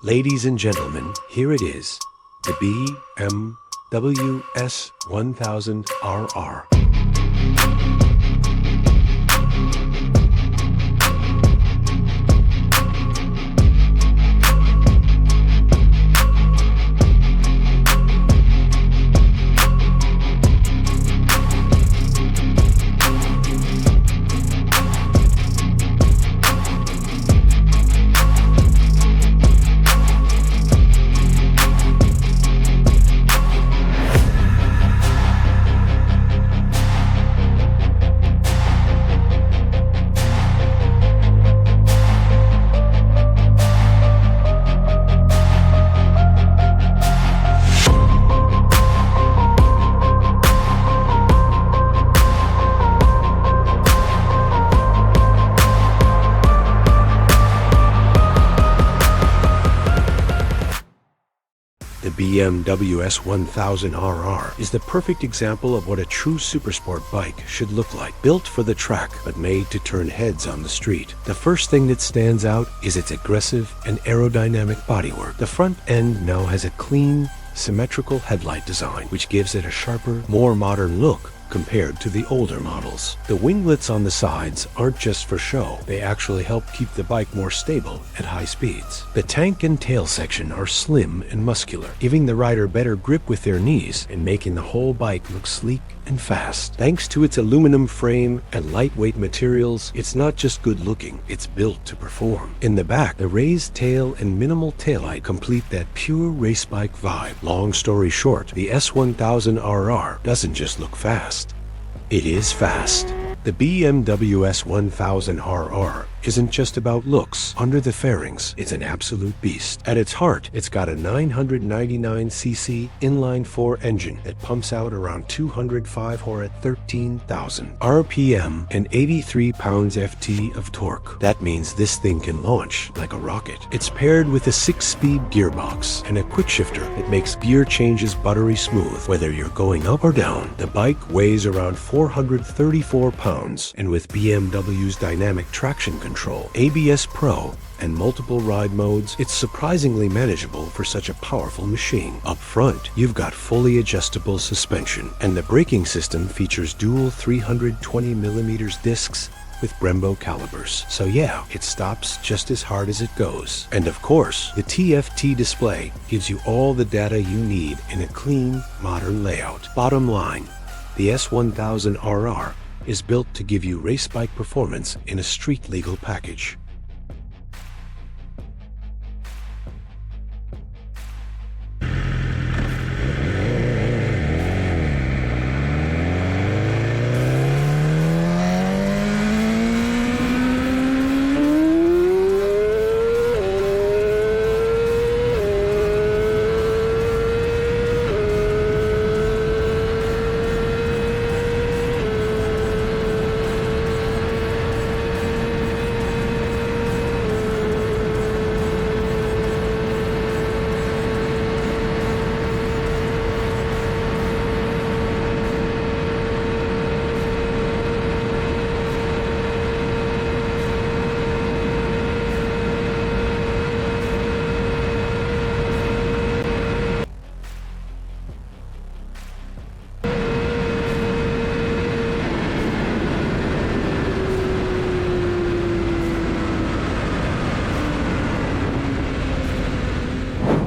Ladies and gentlemen, here it is, the BMW S1000RR. The BMW S1000RR is the perfect example of what a true supersport bike should look like. Built for the track, but made to turn heads on the street. The first thing that stands out is its aggressive and aerodynamic bodywork. The front end now has a clean, symmetrical headlight design, which gives it a sharper, more modern look compared to the older models. The winglets on the sides aren't just for show, they actually help keep the bike more stable at high speeds. The tank and tail section are slim and muscular, giving the rider better grip with their knees and making the whole bike look sleek and fast. Thanks to its aluminum frame and lightweight materials, it's not just good looking, it's built to perform. In the back, the raised tail and minimal taillight complete that pure race bike vibe. Long story short, the S1000RR doesn't just look fast, it is fast. The BMW S1000RR isn't just about looks. Under the fairings, it's an absolute beast. At its heart, it's got a 999cc inline-4 engine that pumps out around 205 horse at 13,000 RPM and 83 pounds-ft of torque. That means this thing can launch like a rocket. It's paired with a 6-speed gearbox and a quick shifter that makes gear changes buttery smooth, whether you're going up or down. The bike weighs around 434 pounds, and with BMW's dynamic traction control, ABS Pro, and multiple ride modes, it's surprisingly manageable for such a powerful machine. Up front, you've got fully adjustable suspension, and the braking system features dual 320mm discs with Brembo calipers. So yeah, it stops just as hard as it goes. And of course, the TFT display gives you all the data you need in a clean, modern layout. Bottom line, the S1000RR is built to give you race bike performance in a street-legal package.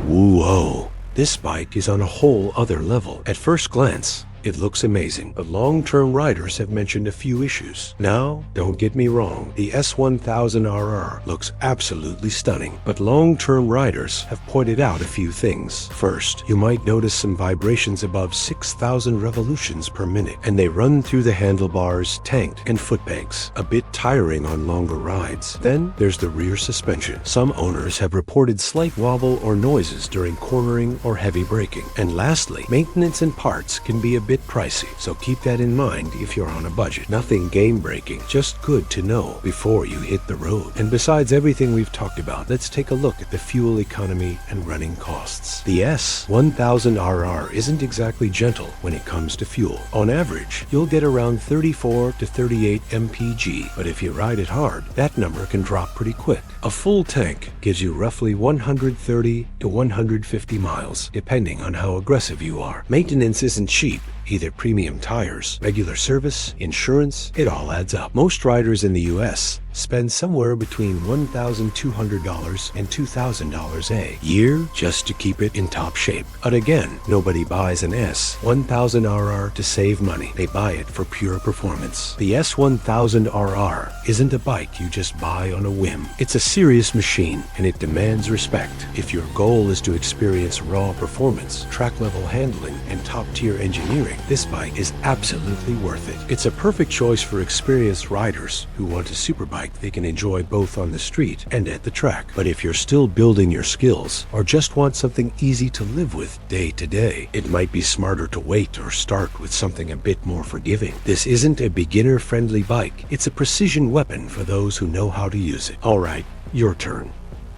Whoa! This bike is on a whole other level. At first glance, it looks amazing, but long-term riders have mentioned a few issues. Now, don't get me wrong, the S1000RR looks absolutely stunning, but long-term riders have pointed out a few things. First, you might notice some vibrations above 6,000 revolutions per minute, and they run through the handlebars, tank, and foot pegs, a bit tiring on longer rides. Then, there's the rear suspension. Some owners have reported slight wobble or noises during cornering or heavy braking. And lastly, maintenance and parts can be a bit bit pricey, so keep that in mind if you're on a budget. Nothing game-breaking, just good to know before you hit the road. And besides everything we've talked about, let's take a look at the fuel economy and running costs. The S1000RR isn't exactly gentle when it comes to fuel. On average, you'll get around 34 to 38 mpg, but if you ride it hard, that number can drop pretty quick. A full tank gives you roughly 130 to 150 miles, depending on how aggressive you are. Maintenance isn't cheap. Either premium tires, regular service, insurance, it all adds up. Most riders in the US spend somewhere between $1,200 and $2,000 a year just to keep it in top shape. But again, nobody buys an S1000RR to save money. They buy it for pure performance. The S1000RR isn't a bike you just buy on a whim. It's a serious machine, and it demands respect. If your goal is to experience raw performance, track-level handling, and top-tier engineering, this bike is absolutely worth it. It's a perfect choice for experienced riders who want a superbike they can enjoy both on the street and at the track. But if you're still building your skills or just want something easy to live with day to day, it might be smarter to wait or start with something a bit more forgiving. This isn't a beginner-friendly bike. It's a precision weapon for those who know how to use it. All right, your turn.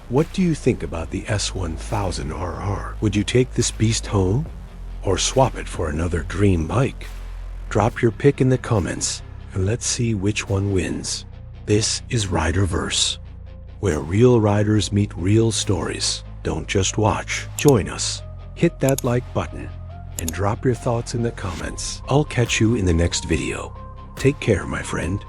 What do you think about the S1000RR? Would you take this beast home or swap it for another dream bike? Drop your pick in the comments and let's see which one wins. This is Riderverse, where real riders meet real stories. Don't just watch, join us. Hit that like button and drop your thoughts in the comments. I'll catch you in the next video. Take care, my friend.